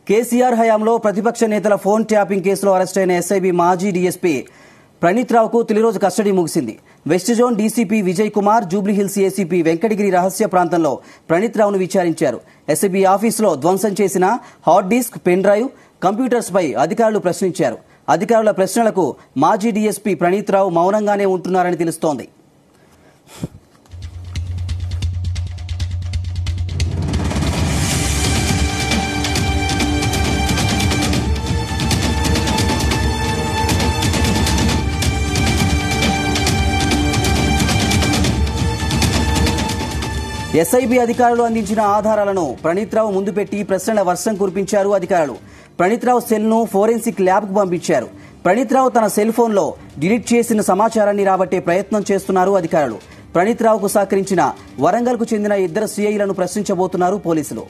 కేసీఆర్ హయాంలో ప్రతిపక్ష నేతల ఫోన్ ట్యాపింగ్ కేసులో అరెస్టైన ఎస్ఐబి మాజీ డీఎస్పీ ప్రణీత్ రావుకు తొలి రోజు కస్టడీ ముగిసింది. West zone DCP Vijay Kumar, Jubilee Hills ACP Venkatagiri రహస్య ప్రాంతంలో ప్రణీత్ రావును విచారించారు. ఎస్ఐబి ఆఫీసులో ధ్వంసం చేసిన hard disk, pen drive, computers పై అధికారులు ప్రశ్నించారు. అధికారుల ప్రశ్నలకు మాజీ డీఎస్పీ ప్రణీత్ రావు మౌనంగానే ఉంటున్నారని తెలుస్తోంది. ఎస్ఐబి అధికారులు అందించిన ఆధారాలను ప్రణీత్ రావు ముందు పెట్టి ప్రశ్నల వర్షం కురిపించారు అధికారులు. ప్రణీత్ రావు సెల్ ను ఫోరెన్సిక్ ల్యాబ్ కు పంపించారు. ప్రణీత్ రావు తన సెల్ ఫోన్ లో డిలీట్ చేసిన సమాచారాన్ని రాబట్టే ప్రయత్నం చేస్తున్నారు అధికారులు. ప్రణీత్ రావుకు సహకరించిన వరంగల్ కు చెందిన 2 సిఐలను ప్రశ్నించబోతున్నారు పోలీసులు.